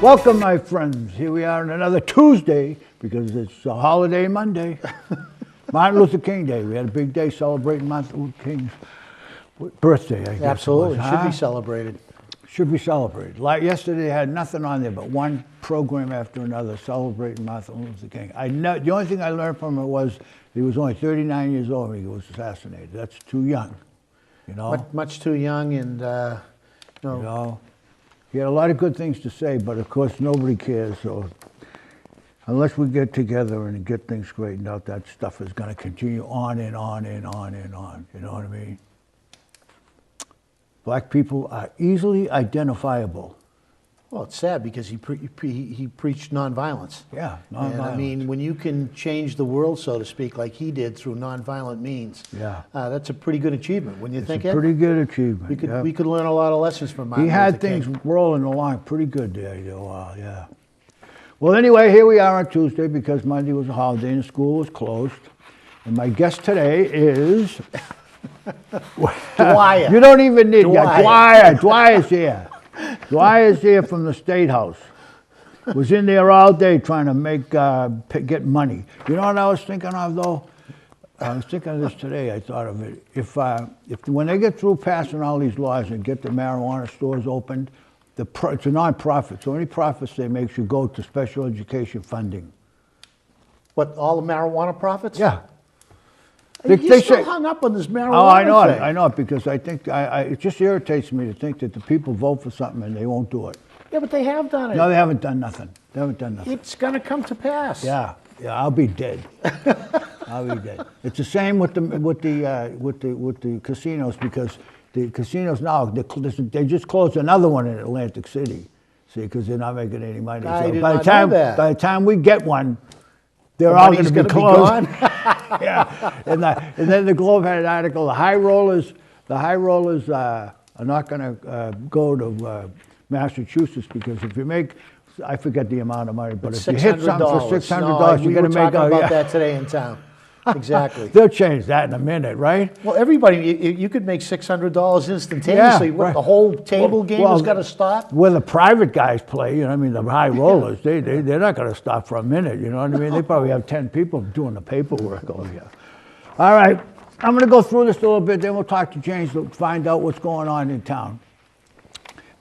Welcome, my friends. Here we are on another Tuesday because it's a holiday Monday. Martin Luther King Day. We had a big day celebrating Martin Luther King's birthday, I guess. Absolutely. It was, Should be celebrated. Should be celebrated. Like yesterday, they had nothing on there but one program after another celebrating Martin Luther King. The only thing I learned from it was he was only 39 years old when he was assassinated. That's too young, you know. Much too young, and You know, he had a lot of good things to say, but of course nobody cares. So unless we get together and get things straightened out, that stuff is going to continue on and on and on and on. You know what I mean? Black people are easily identifiable. well, it's sad because he preached nonviolence. Yeah, And I nonviolence. mean, when you can change the world, so to speak, like he did through nonviolent means, Yeah. That's a pretty good achievement. When you It's think a it, pretty good achievement. we could learn a lot of lessons from Martin He had Luther King. things rolling along pretty good there, yeah. Well, anyway, here we are on Tuesday because Monday was a holiday and the school was closed. And my guest today is... Dwyer. You don't even need... Dwyer. Yeah, Dwyer's here. Dwyer's here from the State House. Was in there all day trying to get money. You know what I was thinking of, though? I was thinking of this today. I thought of it. If when they get through passing all these laws and get the marijuana stores opened, it's a non-profit, so any profits they make should go to special education funding. What, all the marijuana profits? Yeah. He's still hung up on this marijuana Oh, I know thing. it. I know it because I think it just irritates me to think that the people vote for something and they won't do it. Yeah, but they have done it. No, they haven't done nothing. They haven't done nothing. It's going to come to pass. Yeah, I'll be dead. I'll be dead. It's the same with the casinos because the casinos now they just closed another one in Atlantic City. See, because they're not making any money. I did by not know that. the time we get one, they're all going to be closed. gone. Yeah, and then the Globe had an article. The high rollers are not going to go to Massachusetts because if you make, I forget the amount of money, but if you hit something for $600, you're going to make. We were talking about that today in town. Exactly. They'll change that in a minute, right? Well, everybody, you could make $600 instantaneously. Yeah, What, right. the whole table game has got to stop? Where the private guys play, you know, I mean, the high rollers, they're not going to stop for a minute, you know what I mean? They probably have 10 people doing the paperwork over here. All right, I'm going to go through this a little bit, then we'll talk to James to find out what's going on in town.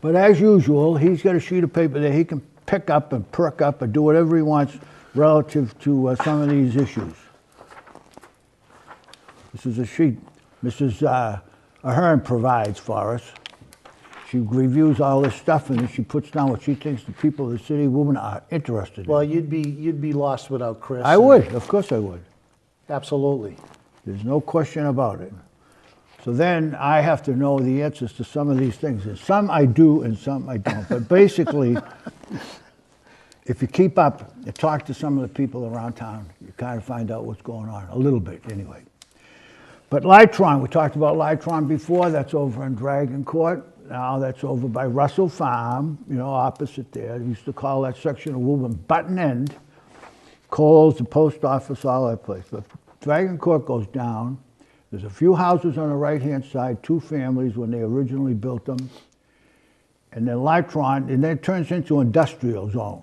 But as usual, he's got a sheet of paper that he can pick up and perk up and do whatever he wants relative to some of these issues. This is a sheet Mrs. Ahern provides for us. She reviews all this stuff and then she puts down what she thinks the people of the city of Woburn are interested in. Well, you'd be lost without Chris. I would, of course I would. Absolutely. There's no question about it. So then I have to know the answers to some of these things. And some I do and some I don't. But basically, if you keep up and talk to some of the people around town, you kind of find out what's going on, a little bit anyway. But Lytron, we talked about Lytron before, that's over in Dragon Court. Now that's over by Russell Farm, you know, opposite there. They used to call that section of Woburn Button End. Coles, the post office, all that place. But Dragon Court goes down. There's a few houses on the right-hand side, 2 families when they originally built them. And then Lytron, and then it turns into industrial zone.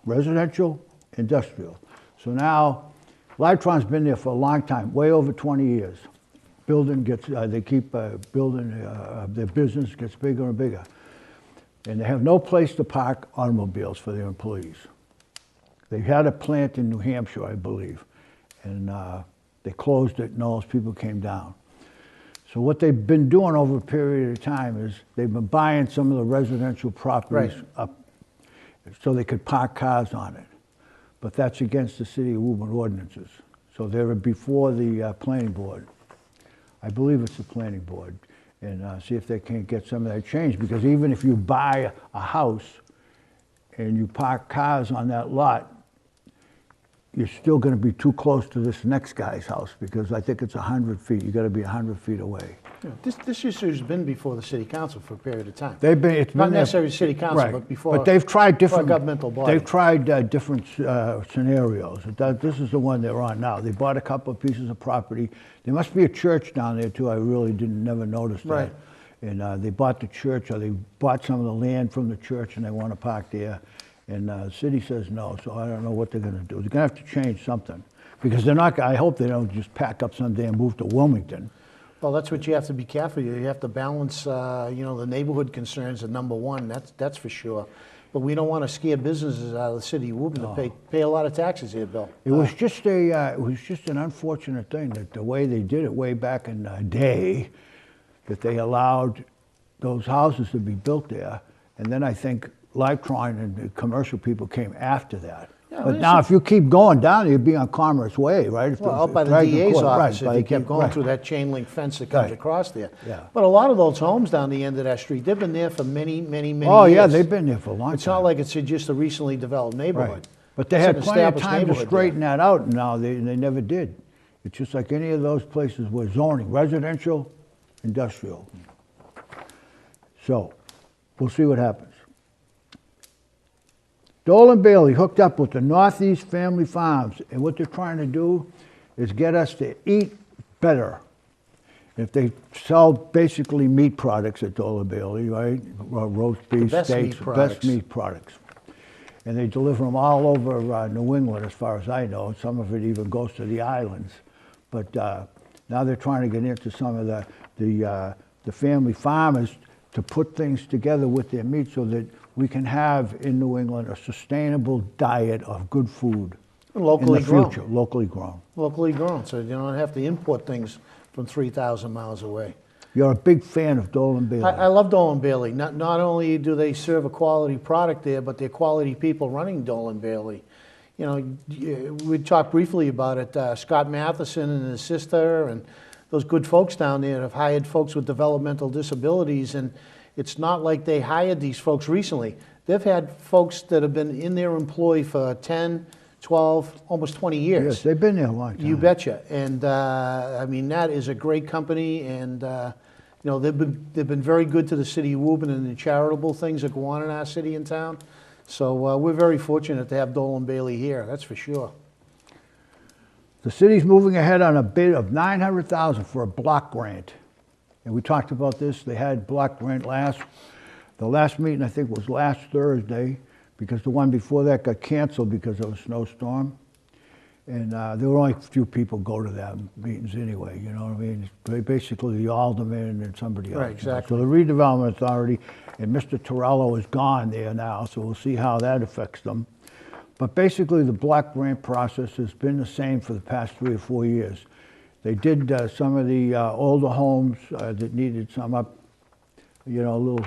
Residential, industrial. So now, Lytron's been there for a long time, way over 20 years. Building gets, they keep building, their business gets bigger and bigger. And they have no place to park automobiles for their employees. They had a plant in New Hampshire, I believe, and they closed it and all those people came down. So what they've been doing over a period of time is they've been buying some of the residential properties up so they could park cars on it. But that's against the city of Woburn ordinances. So they're before the planning board. I believe it's the planning board, and see if they can't get some of that changed, because even if you buy a house and you park cars on that lot, you're still going to be too close to this next guy's house, because I think it's 100 feet. You got to be 100 feet away. Yeah, this issue has been before the city council for a period of time. It's not been necessarily city council, right. but before. But they've tried different governmental body. They've tried different scenarios. This is the one they're on now. They bought a couple of pieces of property. There must be a church down there too. I really never noticed Right. that. And they bought the church, or they bought some of the land from the church, and they want to park there. And the city says no, so I don't know what they're gonna do. They're gonna have to change something. Because they're not, I hope they don't just pack up someday and move to Wilmington. Well, that's what you have to be careful. You have to balance, the neighborhood concerns are number one, that's for sure. But we don't want to scare businesses out of the city of Woburn to pay a lot of taxes here, Bill. It was just an unfortunate thing that the way they did it way back in the day, that they allowed those houses to be built there. And then I think Lifetron and the commercial people came after that. Yeah, but now, if you keep going down, you'd be on Commerce Way, right? If Well, out by the DA's office, if you kept going through that chain link fence that comes across there. Yeah. But a lot of those homes down the end of that street, they've been there for many, many, many Oh, years. yeah, they've been there for a long time. It's not like it's just a recently developed neighborhood. Right. But they had It's an plenty of established time to neighborhood straighten that out, and now they never did. It's just like any of those places where zoning, residential, industrial. So, we'll see what happens. Dolan Bailey hooked up with the Northeast Family Farms, and what they're trying to do is get us to eat better. If they sell basically meat products at Dolan Bailey, right? Roast beef, best steaks, meat products. best meat products. And they deliver them all over New England, as far as I know. Some of it even goes to the islands. But now they're trying to get into some of the family farmers to put things together with their meat so that we can have in New England a sustainable diet of good food. Locally in the grown. future, locally grown. Locally grown, so you don't have to import things from 3,000 miles away. You're a big fan of Dolan Bailey. I love Dolan Bailey. Not only do they serve a quality product there, but they're quality people running Dolan Bailey. You know, we talked briefly about it. Scott Matheson and his sister and those good folks down there have hired folks with developmental disabilities, and it's not like they hired these folks recently. They've had folks that have been in their employ for 10, 12, almost 20 years. Yes, they've been there a long time. You betcha. And I mean, that is a great company, and they've been very good to the city of Woburn and the charitable things that go on in our city and town. So we're very fortunate to have Dolan Bailey here, that's for sure. The city's moving ahead on a bid of $900,000 for a block grant. And we talked about this. They had block grant the last meeting I think was last Thursday, because the one before that got canceled because of a snowstorm. And there were only a few people go to that meetings anyway, you know what I mean? Basically the alderman and somebody else. Right, exactly. So the redevelopment authority, and Mr. Torello is gone there now, so we'll see how that affects them. But basically the block grant process has been the same for the past 3 or 4 years. They did some of the older homes that needed some little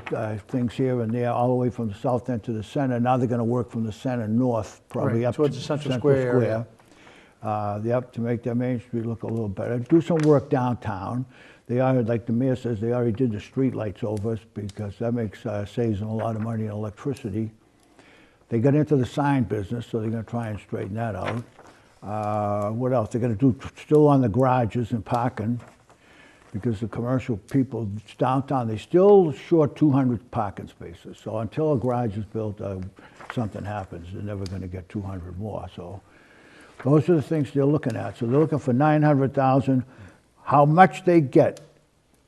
things here and there, all the way from the south end to the center. Now they're going to work from the center north, probably Right, up towards the Central Square area. To make their Main Street look a little better. Do some work downtown. They already, like the mayor says, they already did the street lights over us, because that saves them a lot of money in electricity. They got into the sign business, so they're going to try and straighten that out. What else? They're going to do still on the garages and parking, because the commercial people downtown, they still short 200 parking spaces. So until a garage is built, something happens. They're never going to get 200 more. So those are the things they're looking at. So they're looking for $900,000. How much they get?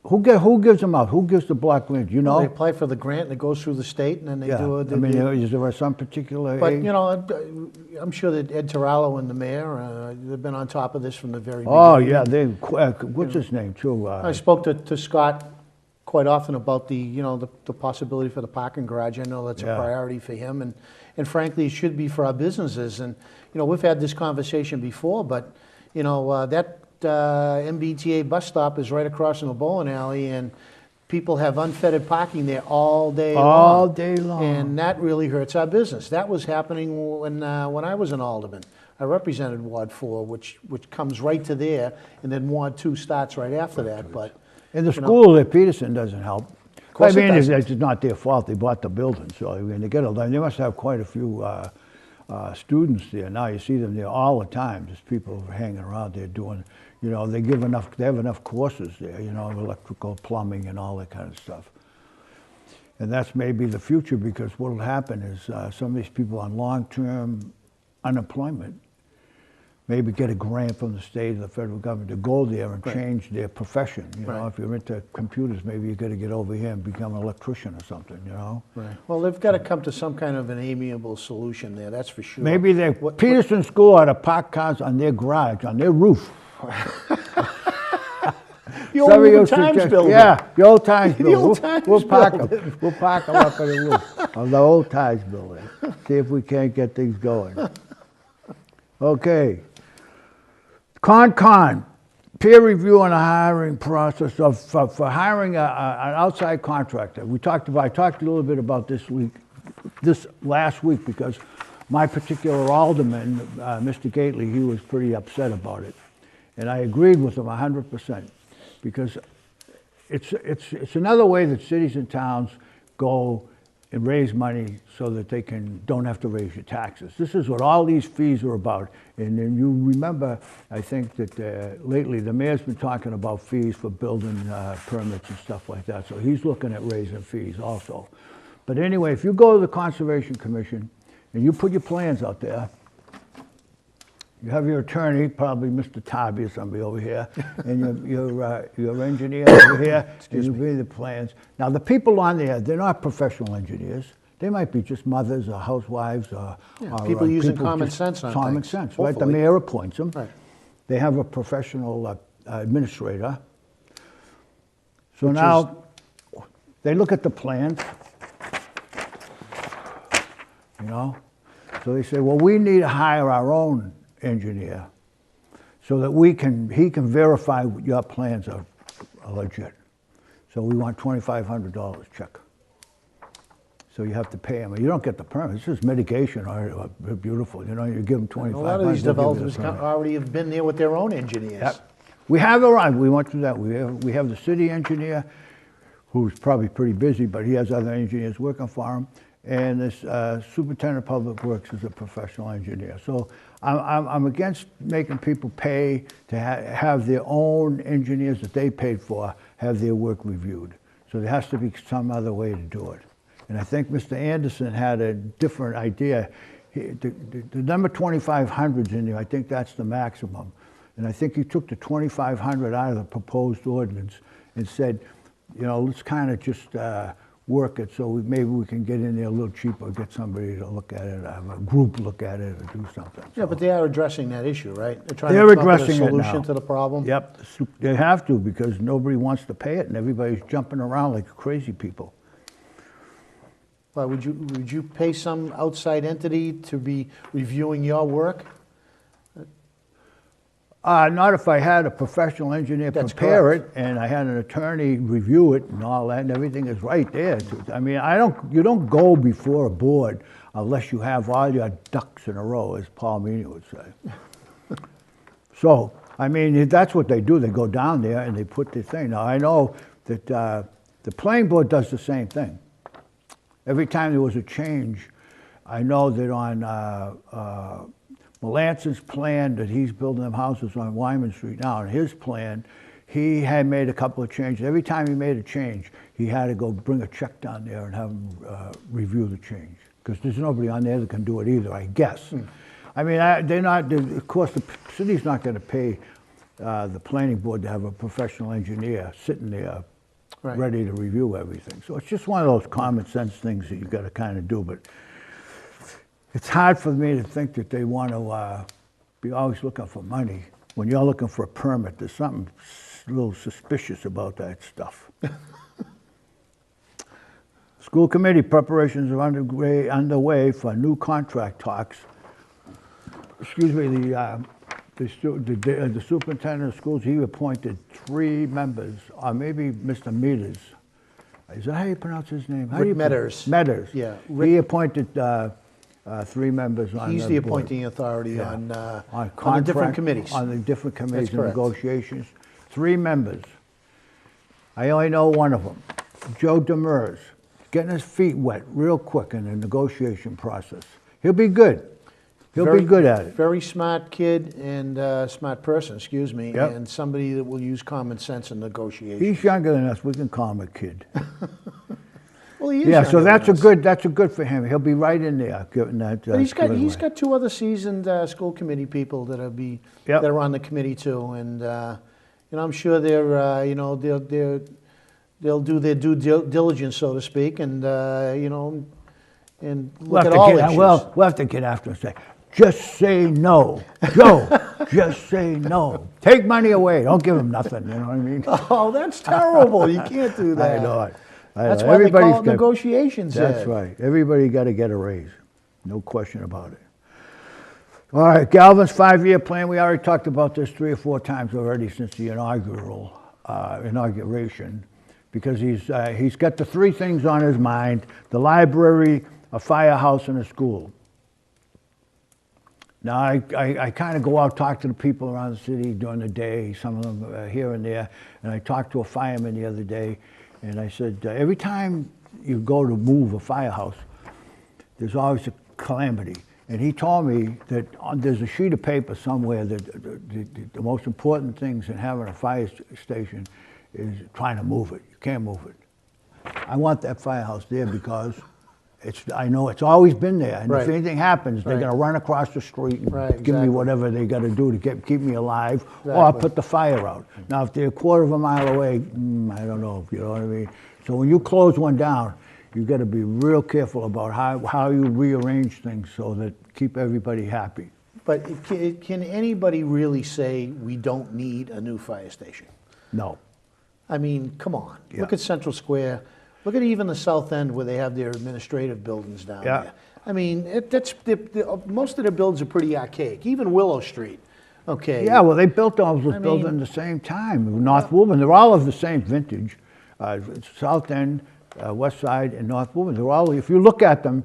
Who gives them out? Who gives the block grant? You know? They apply for the grant and it goes through the state, and then they do it. I mean, is there some particular? But I'm sure that Ed Torello and the mayor, they've been on top of this from the very beginning. Oh yeah, what's his name too? I spoke to Scott quite often about the possibility for the parking garage. I know that's a priority for him, and frankly, it should be for our businesses. And we've had this conversation before, but that MBTA bus stop is right across from the bowling alley, and people have unfettered parking there all day long. All day long. And that really hurts our business. That was happening when I was an alderman. I represented Ward 4, which comes right to there, and then Ward 2 starts right after that. But and the school at Peterson doesn't help. course it it's doesn't. not their fault. They bought the building, so they get it. They must have quite a few students there. Now you see them there all the time. Just people hanging around there doing. They have enough courses there, electrical, plumbing, and all that kind of stuff. And that's maybe the future, because what will happen is some of these people on long-term unemployment, maybe get a grant from the state or the federal government to go there and change their profession. You know, if you're into computers, maybe you got to get over here and become an electrician or something, you know? Right. Well, they've got to come to some kind of an amiable solution there, that's for sure. Maybe Peterson School ought to park cars on their garage, on their roof. The old Woburn Times building. Yeah, the old Times building. old Times we'll park building. them. We'll park them up on the roof of the old Times building. See if we can't get things going. Okay. Con, peer review on the hiring process for hiring an outside contractor. I talked a little bit about this last week, because my particular alderman, Mr. Gately, he was pretty upset about it. And I agreed with him 100%, because it's another way that cities and towns go and raise money so that they don't have to raise your taxes. This is what all these fees are about. And then you remember, I think that lately the mayor's been talking about fees for building permits and stuff like that. So he's looking at raising fees also. But anyway, if you go to the Conservation Commission and you put your plans out there, you have your attorney, probably Mr. Tobby or somebody over here, and your engineer over here, and you read the plans. Now, the people on there, they're not professional engineers. They might be just mothers or housewives or people using common sense on common things, sense, right? The hopefully. mayor appoints them. Right. They have a professional administrator. So now they look at the plans, you know. So they say, well, we need to hire our own engineer so that he can verify your plans are legit. So we want $2,500 check. So you have to pay him. You don't get the permit. This is mitigation, or beautiful. You know, you give them $2,500. A lot of these developers already have been there with their own engineers. Yep. We have arrived. We went through that. We have the city engineer, who's probably pretty busy, but he has other engineers working for him. And this superintendent of public works is a professional engineer. So I'm against making people pay to have their own engineers that they paid for have their work reviewed. So there has to be some other way to do it. And I think Mr. Anderson had a different idea. The number 2,500 is in there. I think that's the maximum. And I think he took the 2,500 out of the proposed ordinance and said, you know, let's kind of just work it so maybe we can get in there a little cheaper, get somebody to look at it, have a group look at it, or do something. Yeah, but they are addressing that issue, right? They're trying They're to come up with addressing a it solution now. to the problem. Yep, they have to, because nobody wants to pay it, and everybody's jumping around like crazy people. Well, would you pay some outside entity to be reviewing your work? Not if I had a professional engineer That's prepare correct. it, and I had an attorney review it and all that, and everything is right there. I mean, you don't go before a board unless you have all your ducks in a row, as Paul Meany would say. So, I mean, that's what they do. They go down there and they put the thing. Now, I know that the planning board does the same thing. Every time there was a change, I know that on Melanson's plan that he's building them houses on Wyman Street now, and his plan, he had made a couple of changes. Every time he made a change, he had to go bring a check down there and have them review the change. Because there's nobody on there that can do it either, I guess. I mean, of course, the city's not going to pay the planning board to have a professional engineer sitting there ready to review everything. So it's just one of those common sense things that you got to kind of do. But it's hard for me to think that they want to be always looking for money. When you're looking for a permit, there's something a little suspicious about that stuff. School committee preparations are underway for new contract talks. Excuse me, the superintendent of schools, he appointed 3 members, or maybe Mr. Meters. Is that how you pronounce his name? Rick Metters. Metters. Yeah. He appointed 3 members on He's the the board. appointing authority on contract, the different committees. On the different committees That's and correct. negotiations. 3 members. I only know one of them. Joe Demers, getting his feet wet real quick in the negotiation process. He'll be good. He'll be good at it. Very smart kid and smart person, excuse me, Yep. and somebody that will use common sense in negotiations. He's younger than us. We can call him a kid. Well, he is Yeah, so younger than us. that's a good for him. He'll be right in there giving that. But he's giving he's away. got two other seasoned school committee people Yep. that are on the committee too, and I'm sure they're they'll do their due diligence, so to speak, and and look at all issues. Well, we'll have to get after him and say, just say no. Joe, just say no. Take money away. Don't give him nothing, you know what I mean? Oh, that's terrible. You can't do that. I know it. That's why they call it negotiations. That's Ed. right. Everybody got to get a raise. No question about it. All right, Galvin's 5-year plan. We already talked about this 3 or 4 times already since the inauguration, because he's got the 3 things on his mind: the library, a firehouse, and a school. Now, I kind of go out, talk to the people around the city during the day, some of them here and there, and I talked to a fireman the other day, and I said, every time you go to move a firehouse, there's always a calamity. And he told me that there's a sheet of paper somewhere that the most important things in having a fire station is trying to move it. You can't move it. I want that firehouse there because I know it's always been there. And Right. if anything happens, they're Right. going to run across the street and Right, give me exactly. whatever they got to do to keep me alive, or Exactly. put the fire out. Now, if they're a quarter of a mile away, I don't know, you know what I mean? So when you close one down, you got to be real careful about how you rearrange things so that keep everybody happy. But can anybody really say we don't need a new fire station? No. I mean, come on. Yeah. Look at Central Square. Look at even the South End where they have their administrative buildings down Yeah. there. I mean, most of their buildings are pretty archaic. Even Willow Street. Okay. Yeah, well, they built those I built mean- in the same time. North Woburn, they're all of the same vintage. South End, West Side, and North Woburn. They're all. If you look at them,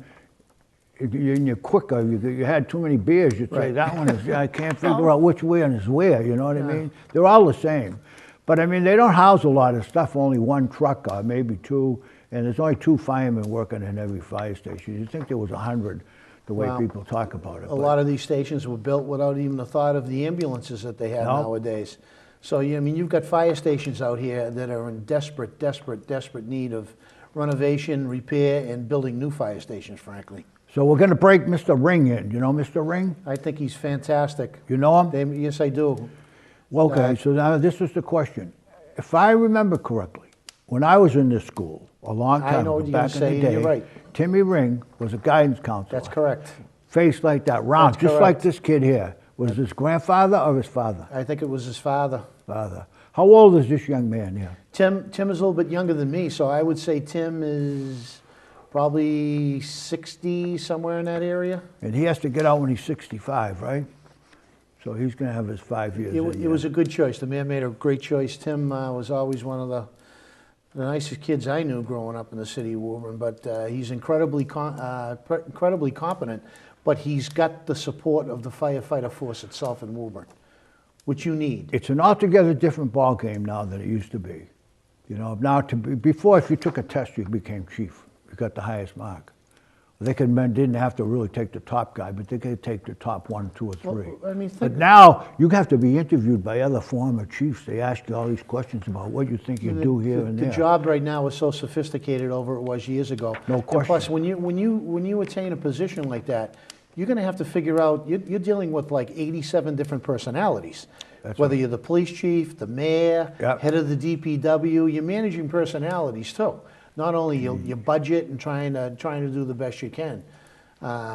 you're quicker. You had too many beers. You'd say Right. that one is. I can't figure out which one is where. You know what I mean? They're all the same. But I mean, they don't house a lot of stuff. Only 1 truck, or maybe 2, and there's only 2 firemen working in every fire station. You'd think there was 100, the way Wow. people talk about it. A lot of these stations were built without even the thought of the ambulances that they have No. nowadays. So, I mean, you've got fire stations out here that are in desperate need of renovation, repair, and building new fire stations, frankly. So we're going to break Mr. Ring in. You know Mr. Ring? I think he's fantastic. You know him? Yes, I do. Well, okay, so now this is the question. If I remember correctly, when I was in this school a long I time know ago, what you're back in gonna the say, day, and you're right. Timmy Ring was a guidance counselor. That's correct. Face like that, round, That's just correct. like this kid here. Was his grandfather or his father? I think it was his father. Father. How old is this young man here? Tim is a little bit younger than me, so I would say Tim is probably 60, somewhere in that area. And he has to get out when he's 65, right? So he's going to have his 5 years. It was a good choice. The man made a great choice. Tim was always one of the nicest kids I knew growing up in the city of Woburn, but he's incredibly competent, but he's got the support of the firefighter force itself in Woburn, which you need. It's an altogether different ball game now than it used to be. You know, now before, if you took a test, you became chief. You got the highest mark. Didn't have to really take the top guy, but they could take the top 1, 2, or 3. Well, I mean, But now you have to be interviewed by other former chiefs. They ask you all these questions about what you think you do here and there. The job right now is so sophisticated over it was years ago. No And plus, question. when you attain a position like that, you're going to have to figure out. You're dealing with like 87 different personalities. That's Whether right. you're the police chief, the mayor, Yep. head of the DPW, you're managing personalities too. Not only your budget and trying to do the best you can.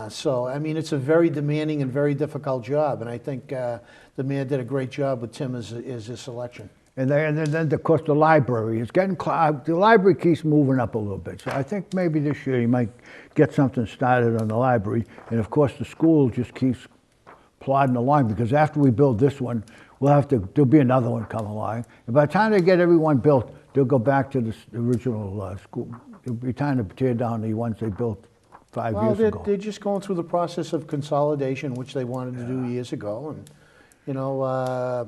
So I mean, it's a very demanding and very difficult job, and I think the mayor did a great job with Tim as his selection. And then, of course, the library is getting the library keeps moving up a little bit. So I think maybe this year you might get something started on the library. And of course, the school just keeps plodding along, because after we build this one, there'll be another one come along. And by the time they get everyone built, they'll go back to the original school. It'll be time to tear down the ones they built 5 years ago. They're just going through the process of consolidation, which they wanted to do years ago, and you know.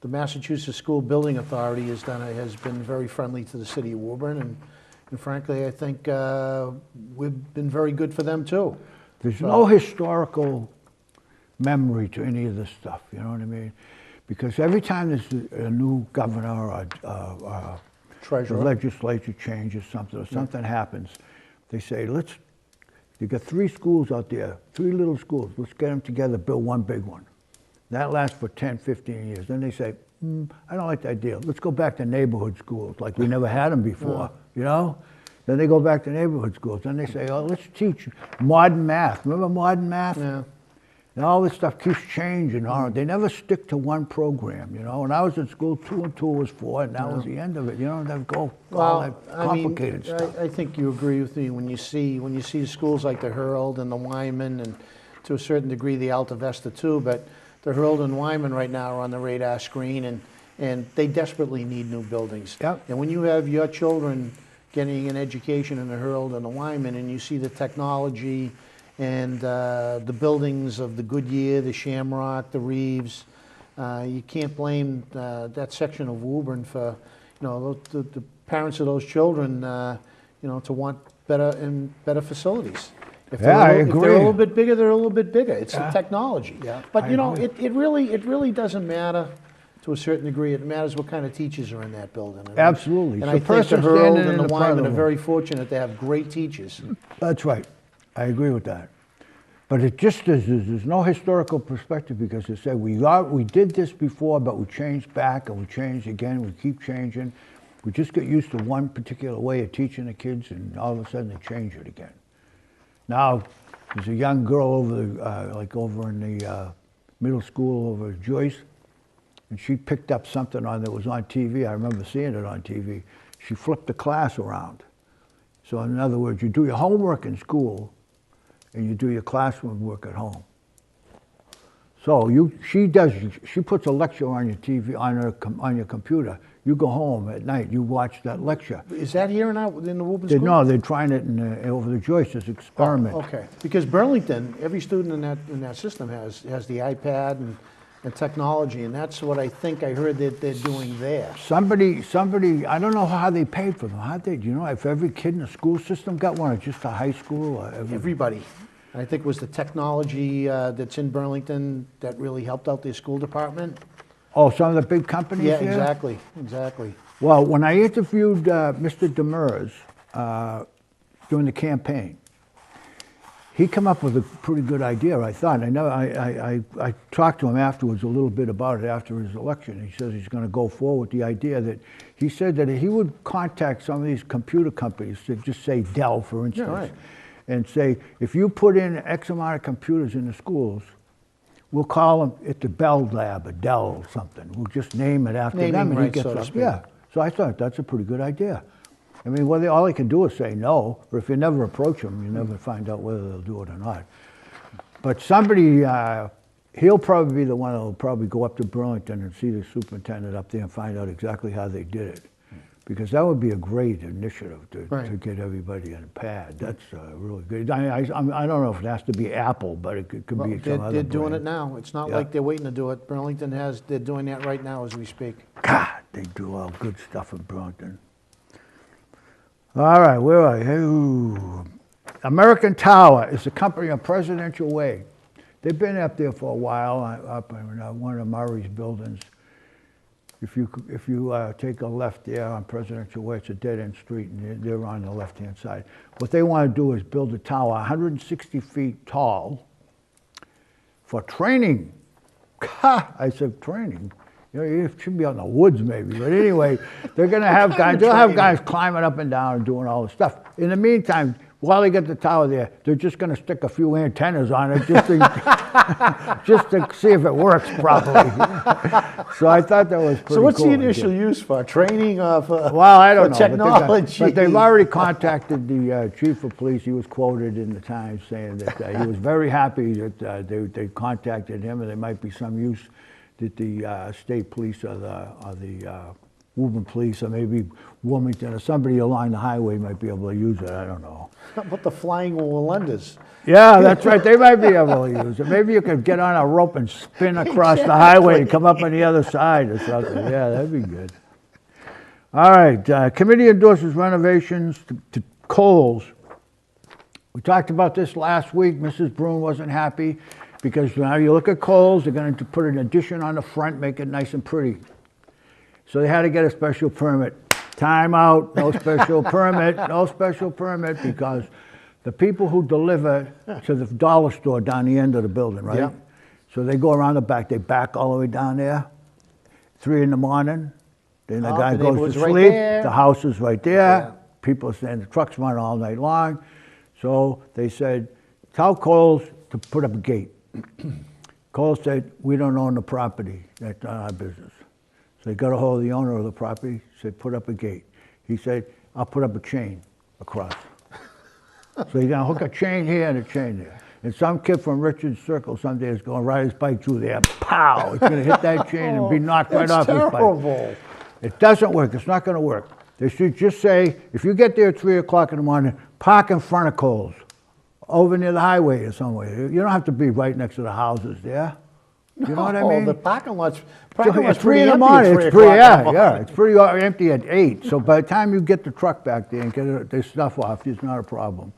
The Massachusetts School Building Authority has been very friendly to the city of Woburn, and frankly, I think we've been very good for them too. There's no historical memory to any of this stuff, you know what I mean? Because every time there's a new governor or Treasurer. the legislature changes something or something happens, they say, you got 3 schools out there, 3 little schools, let's get them together, build one big one. That lasts for 10, 15 years. Then they say, I don't like that idea. Let's go back to neighborhood schools like we never had them before, you know? Then they go back to neighborhood schools. Then they say, oh, let's teach modern math. Remember modern math? Yeah. And all this stuff keeps changing. They never stick to one program, you know? When I was in school, 2 and 2 was 4, and that was the end of it. You don't have to go all that complicated stuff. I think you agree with me when you see schools like the Herald and the Wyman, and to a certain degree the Alta Vista too, but the Herald and Wyman right now are on the radar screen, and they desperately need new buildings. Yep. And when you have your children getting an education in the Herald and the Wyman, and you see the technology and the buildings of the Goodyear, the Shamrock, the Reeves, you can't blame that section of Woburn for, you know, the parents of those children, you know, to want better facilities. If they're a little bit bigger, they're a little bit bigger. It's the technology. Yeah, but you know, it really doesn't matter to a certain degree. It matters what kind of teachers are in that building. Absolutely. And I think the Herald and the Wyman are very fortunate to have great teachers. That's right. I agree with that. But it just is, there's no historical perspective because it said we did this before, but we changed back and we changed again. We keep changing. We just get used to one particular way of teaching the kids, and all of a sudden they change it again. Now, there's a young girl over in the middle school over at Joyce, and she picked up something that was on TV. I remember seeing it on TV. She flipped the class around. So in other words, you do your homework in school, and you do your classroom work at home. So she puts a lecture on your TV, on your computer. You go home at night, you watch that lecture. Is that here in the Woburn School? No, they're trying it over the Joyce as experiment. Oh, okay, because Burlington, every student in that system has the iPad and technology, and that's what I think I heard that they're doing there. Somebody, I don't know how they paid for them. How do you know if every kid in the school system got one, or just a high school? Or everybody. I think it was the technology that's in Burlington that really helped out their school department. Oh, some of the big companies? Yeah, here? exactly. Well, when I interviewed Mr. Demers during the campaign, he came up with a pretty good idea, I thought. I talked to him afterwards a little bit about it after his election. He says he's going to go forward with the idea that he said that he would contact some of these computer companies, to just say Dell, for instance, yeah, right. and say, if you put in X amount of computers in the schools, we'll call them at the Bell Lab, or Dell or something. We'll just name it after them. And right, so to speak. Yeah. So I thought that's a pretty good idea. I mean, all they can do is say no, or if you never approach them, you never find out whether they'll do it or not. But somebody, he'll probably be the one that'll probably go up to Burlington and see the superintendent up there and find out exactly how they did it. Because that would be a great initiative to get everybody in a pad. That's really good. I don't know if it has to be Apple, but it could be some other They're doing brand. it now. It's not like they're waiting to do it. Burlington they're doing that right now as we speak. God, they do all good stuff in Burlington. All right, where are you? American Tower is a company on Presidential Way. They've been up there for a while, up in one of Murray's buildings. If you take a left there on Presidential Way, it's a dead-end street, and they're on the left-hand side. What they want to do is build a tower 160 feet tall for training. I said training. You know, it should be out in the woods maybe, but anyway, they're going to have guys. They'll have guys climbing up and down and doing all this stuff. In the meantime, while they get the tower there, they're just going to stick a few antennas on it just to see if it works properly. So I thought that was pretty cool. So what's the initial use for? Training of well, I don't know, technology? but they've already contacted the chief of police. He was quoted in the Times saying that he was very happy that they contacted him, and there might be some use that the state police or the Woburn police or maybe Wilmington or somebody along the highway might be able to use it. I don't know. How about the flying Walenders? Yeah, that's right. They might be able to use it. Maybe you could get on a rope and spin across the highway and come up on the other side or something. Yeah, that'd be good. All right. Committee endorses renovations to Kohl's. We talked about this last week. Mrs. Brune wasn't happy because now you look at Kohl's, they're going to put an addition on the front, make it nice and pretty. So they had to get a special permit. Time out, no special permit, no special permit, because the people who deliver to the dollar store down the end of the building, right? Yep. So they go around the back, they back all the way down there, 3 in the morning, then the Oh, guy the goes to neighborhood's right sleep, there. the house is right there, Yeah. people are saying the trucks run all night long. So they said, tell Coles to put up a gate. Cole said, we don't own the property, that's not our business. So they got a hold of the owner of the property, said, put up a gate. He said, I'll put up a chain across. So you're gonna hook a chain here and a chain there. And some kid from Richard's Circle someday is gonna ride his bike through there, pow, it's gonna hit that chain and be knocked right off his bike. terrible. It doesn't work, it's not gonna work. They should just say, if you get there at 3 o'clock in the morning, park in front of Coles, over near the highway or somewhere. You don't have to be right next to the houses there. You know what I mean? The parking lot's It's pretty 3 in the empty morning. at 3 It's pretty, o'clock in the yeah, morning. it's pretty empty at 8. So by the time you get the truck back there and get the stuff off, it's not a problem.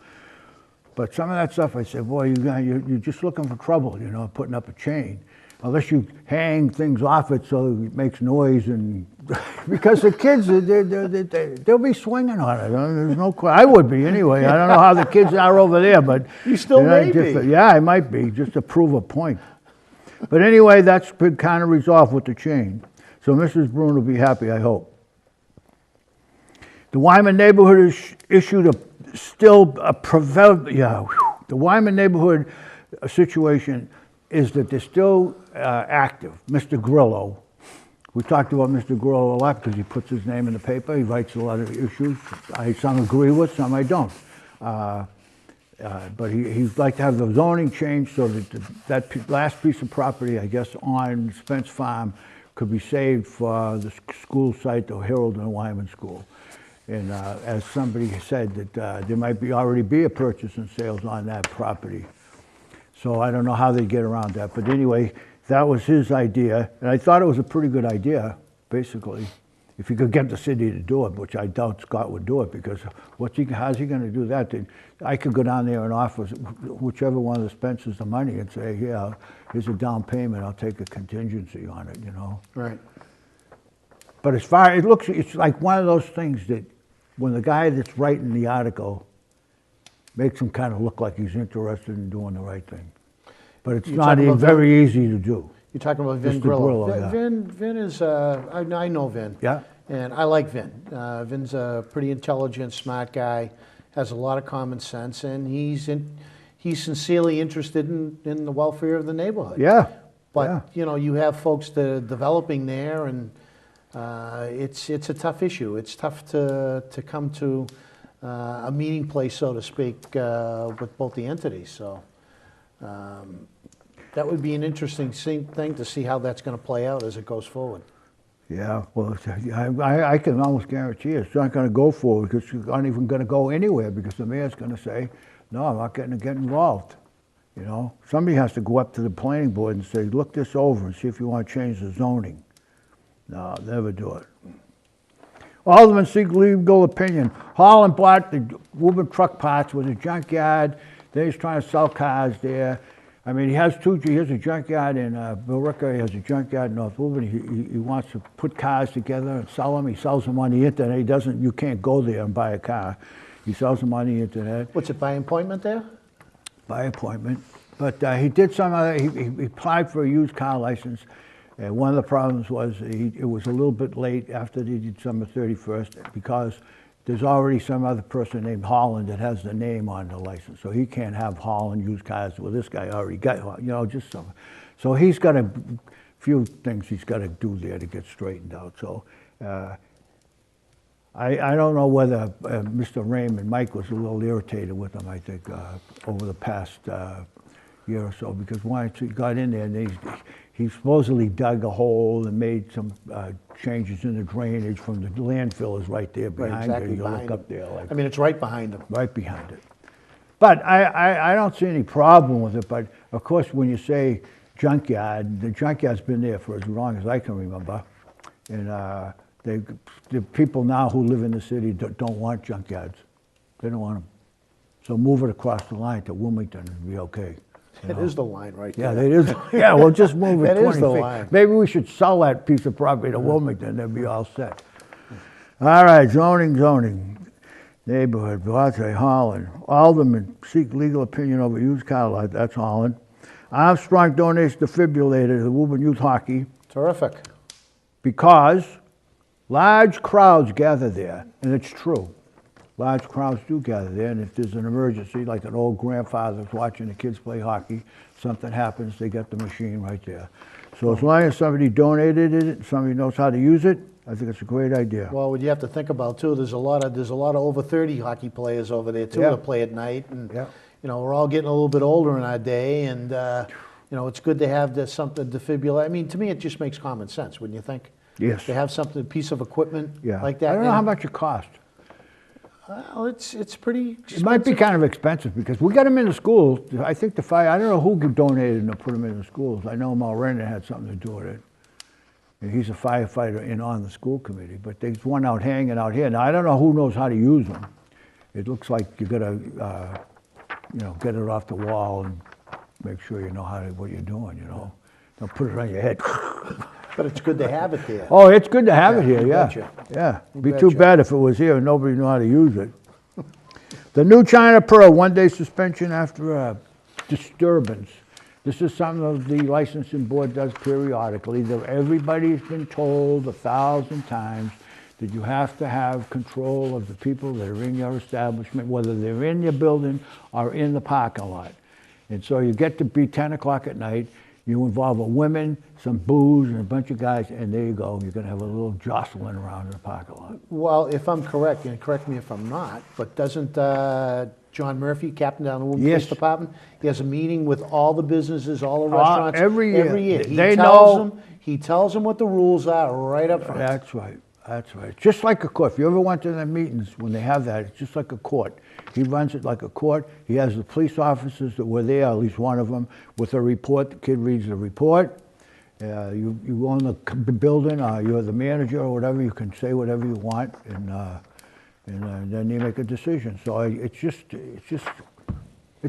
But some of that stuff, I said, boy, you're just looking for trouble, you know, putting up a chain. Unless you hang things off it so it makes noise, and because the kids, they'll be swinging on it. There's no, I would be anyway. I don't know how the kids are over there, but You still may be. yeah, I might be, just to prove a point. But anyway, that's been kind of resolved with the chain. So Mrs. Bruin will be happy, I hope. The Wyman neighborhood has issued the Wyman neighborhood situation is that they're still active. Mr. Grillo, we talked about Mr. Grillo a lot because he puts his name in the paper. He writes a lot of issues. Some agree with, some I don't. But he'd like to have the zoning changed so that that last piece of property, I guess, on Spence Farm could be saved for the school site, the Harold and Wyman School. And as somebody said, that there might already be a purchase and sales on that property. So I don't know how they get around that. But anyway, that was his idea. And I thought it was a pretty good idea, basically, if you could get the city to do it, which I doubt Scott would do it, because how's he going to do that? I could go down there and offer whichever one of the Spencers the money and say, yeah, here's a down payment, I'll take a contingency on it, you know? Right. But it's like one of those things that when the guy that's writing the article makes him kind of look like he's interested in doing the right thing. But it's not very easy to do. You're talking about Vin Mr. Grillo. Grillo, yeah. Vin is, I know Vin. Yeah? And I like Vin. Vin's a pretty intelligent, smart guy, has a lot of common sense, and he's sincerely interested in the welfare of the neighborhood. Yeah. But, yeah. you know, you have folks that are developing there, and it's a tough issue. It's tough to come to a meeting place, so to speak, with both the entities. So that would be an interesting thing to see how that's going to play out as it goes forward. Yeah, well, I can almost guarantee it's not going to go forward because it's not even going to go anywhere because the mayor's going to say, no, I'm not going to get involved. You know, somebody has to go up to the planning board and say, look this over and see if you want to change the zoning. No, I'll never do it. Alderman seek legal opinion. Holland bought the Woburn truck parts with a junkyard. Then he's trying to sell cars there. I mean, he has a junkyard in Billerica, he has a junkyard in North Woburn. He wants to put cars together and sell them. He sells them on the internet. You can't go there and buy a car. He sells them on the internet. What's it, by appointment there? By appointment. But he did some other, he applied for a used car license. And one of the problems was it was a little bit late after the December 31st because there's already some other person named Holland that has the name on the license. So he can't have Holland used cars. Well, this guy already got, you know, just some. So he's got a few things he's got to do there to get straightened out. So I don't know whether Mr. Raymond, Mike was a little irritated with him, I think, over the past year or so, because once he got in there and he supposedly dug a hole and made some changes in the drainage from the landfill is right there behind exactly you. You behind look up there. Like, I mean, it's right behind them. right behind it. But I don't see any problem with it. But of course, when you say junkyard, the junkyard's been there for as long as I can remember. And the people now who live in the city don't want junkyards. They don't want them. So move it across the line to Wilmington and be okay. It is the line right Yeah, there. it is. Yeah, well, just move it That 20 is the feet. line. Maybe we should sell that piece of property to Wilmington, then be all set. All right, zoning. Neighborhood, Belatre, Holland. Alderman seek legal opinion over used car lot, that's Holland. Armstrong donates defibrillator to the Woburn Youth Hockey Terrific. because large crowds gather there, and it's true. Large crowds do gather there, and if there's an emergency, like an old grandfather's watching the kids play hockey, something happens, they got the machine right there. So as long as somebody donated it, somebody knows how to use it, I think it's a great idea. Well, what you have to think about too, there's a lot of over 30 hockey players over there too Yeah. that play at night, and Yeah. you know, we're all getting a little bit older in our day, and you know, it's good to have something defibrillator. I mean, to me, it just makes common sense, wouldn't you think? Yes. To have something, a piece of equipment Yeah. like that. I don't know and- how much it costs. Well, it's pretty expensive. It might be kind of expensive because we got them in the schools. I think the fire, I don't know who donated them to put them in the schools. I know Mal Renner had something to do with it. And he's a firefighter on the school committee, but there's one out hanging out here. Now, I don't know who knows how to use them. It looks like you gotta, get it off the wall and make sure you know what you're doing, you know. Don't put it on your head. But it's good to have it there. Oh, it's good to have it here, you yeah. betcha. Yeah, You be too betcha. bad if it was here and nobody knew how to use it. The new China Pearl, 1-day suspension after a disturbance. This is something the licensing board does periodically. Everybody's been told 1,000 times that you have to have control of the people that are in your establishment, whether they're in your building or in the parking lot. And so you get to be 10 o'clock at night, you involve a women, some booze, and a bunch of guys, and there you go. You're going to have a little jostling around in the parking lot. Well, if I'm correct, and correct me if I'm not, but doesn't John Murphy, captain down the Woburn Yes. Police Department, he has a meeting with all the businesses, all the restaurants every year. They He tells them what the rules are right up front. That's right. That's right. Just like a court. If you ever went to the meetings when they have that, it's just like a court. He runs it like a court. He has the police officers that were there, at least one of them, with a report. The kid reads the report. You own the building, you're the manager or whatever. You can say whatever you want, and then you make a decision. So it's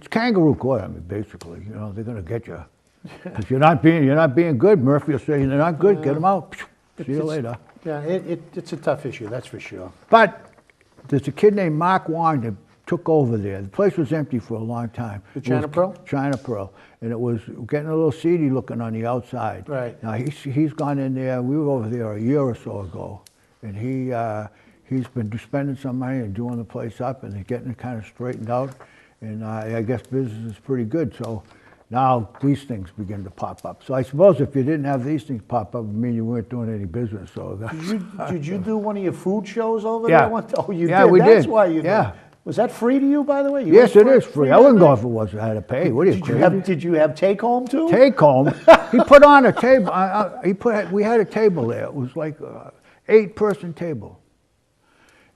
kangaroo court. I mean, basically, you know, they're going to get you because you're not being good. Murphy will say you're not good. Get them out. See you later. Yeah, it's a tough issue, that's for sure. But there's a kid named Mark Wong that took over there. The place was empty for a long time. The China Pearl? China Pearl. And it was getting a little seedy looking on the outside. Right. Now, he's gone in there. We were over there a year or so ago. And he's been spending some money and doing the place up, and they're getting it kind of straightened out. And I guess business is pretty good. So now these things begin to pop up. So I suppose if you didn't have these things pop up, it would mean you weren't doing any business. So Did you do one of your food shows over Yeah. there? Oh, you Yeah, did? we That's did. why you Yeah. did. Was that free to you, by the way? You yes, went it is free. I wouldn't go if it wasn't. I had to pay. What are you, crazy? Did you have take home too? Take home. He put on a table. We had a table there. It was like an 8-person table.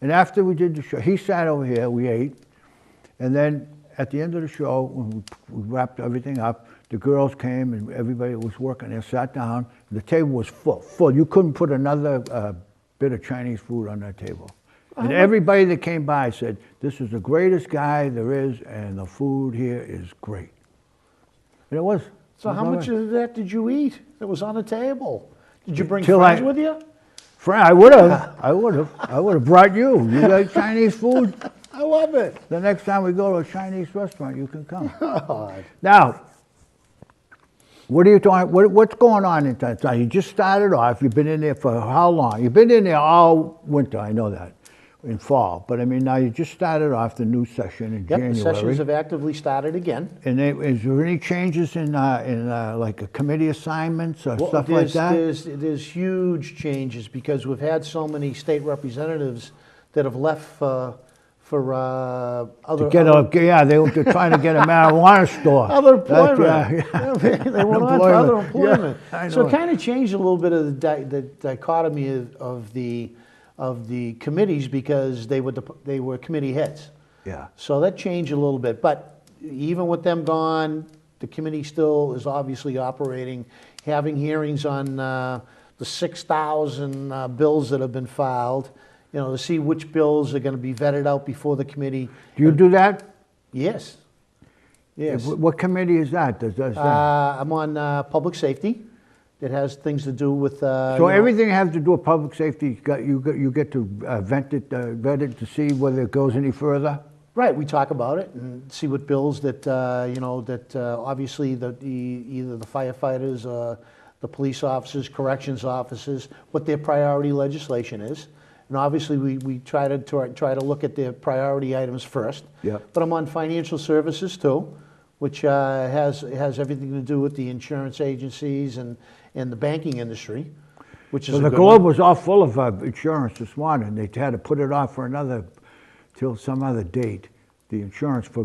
And after we did the show, he sat over here. We ate, and then at the end of the show, when we wrapped everything up, the girls came and everybody that was working there sat down. The table was full. You couldn't put another bit of Chinese food on that table. And everybody that came by said, "This is the greatest guy there is, and the food here is great." And it was. So how much of that did you eat that was on the table? Did you bring Till friends with you? Frank, I would have brought you. You like Chinese food? I love it. The next time we go to a Chinese restaurant, you can come. God. Now, what are you talking? What's going on in town? You just started off. You've been in there for how long? You've been in there all winter. I know that, in fall. But I mean, now you just started off the new session in Yep, January. the sessions have actively started again. And is there any changes in like a committee assignments or stuff like that? There's huge changes because we've had so many state representatives that have left for other. They're trying to get a marijuana store. Other employment. They went on to other Employment. employment. Yeah, So I it know. kind of changed a little bit of the dichotomy of the committees because they were committee heads. Yeah. So that changed a little bit. But even with them gone, the committee still is obviously operating, having hearings on the 6,000 bills that have been filed, you know, to see which bills are going to be vetted out before the committee. Do you do that? Yes. Yes. What committee is that? Does that? I'm on public safety, that has things to do with. So everything has to do with public safety, you get to vet it to see whether it goes any further? Right, we talk about it and see what bills that, obviously either the firefighters, the police officers, corrections officers, what their priority legislation is. And obviously, we try to look at their priority items first. Yeah. But I'm on financial services too, which has everything to do with the insurance agencies and the banking industry, which is So a the good Globe one. was all full of insurance this morning. They had to put it off for till some other date. The insurance for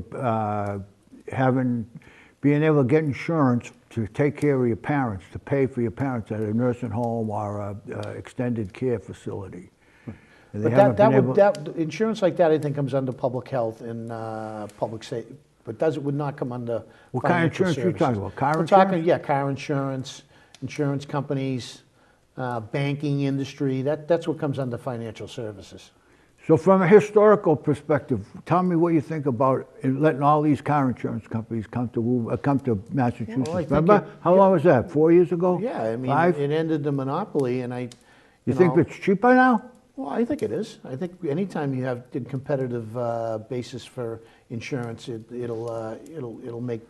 being able to get insurance to take care of your parents, to pay for your parents at a nursing home or a extended care facility. And they But haven't been able- insurance like that, I think, comes under public health and public safety, but would not come under What kind of financial insurance are you talking services. about? Car We're insurance? talking, yeah, car insurance, insurance companies, banking industry, that's what comes under financial services. So from a historical perspective, tell me what you think about letting all these car insurance companies come to Massachusetts. Well, I think Remember? How long was that? 4 years ago? Yeah, I mean, 5? it ended the monopoly, and You think it's cheaper now? Well, I think it is. I think anytime you have a competitive basis for insurance, it'll make.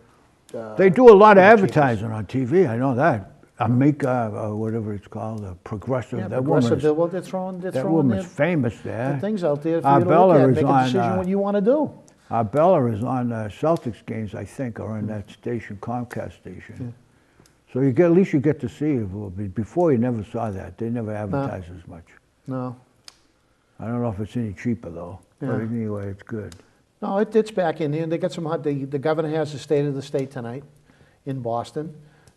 They do a lot of cheapest. advertising on TV. I know that. Amica, whatever it's called, Progressive. Yeah, that progressive. woman's, Well, they're throwing that woman's their famous there. things out there for Our you to Bella look at, is make a on, decision what you want to do. Our Bella is on Celtics games, I think, or on that station, Comcast station. So at least you get to see it a little bit. Before you never saw that. They never advertised as much. No, I don't know if it's any cheaper though. But Yeah. anyway, it's good. no, it's back in there. They got some hot. The governor has the state of the state tonight in Boston.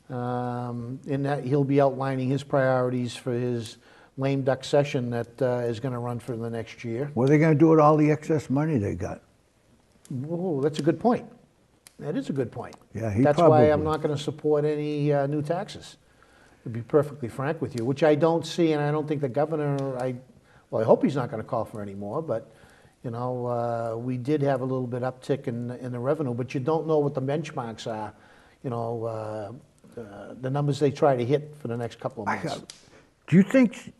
In that he'll be outlining his priorities for his lame duck session that is going to run for the next year. What are they going to do with all the excess money they got? Oh, that's a good point. That is a good point. Yeah, he That's why I'm probably- not going to support any new taxes, to be perfectly frank with you, which I don't see, and I don't think the governor, I hope he's not going to call for any more, but, we did have a little bit uptick in the revenue, but you don't know what the benchmarks are, the numbers they try to hit for the next couple of months. Do you think,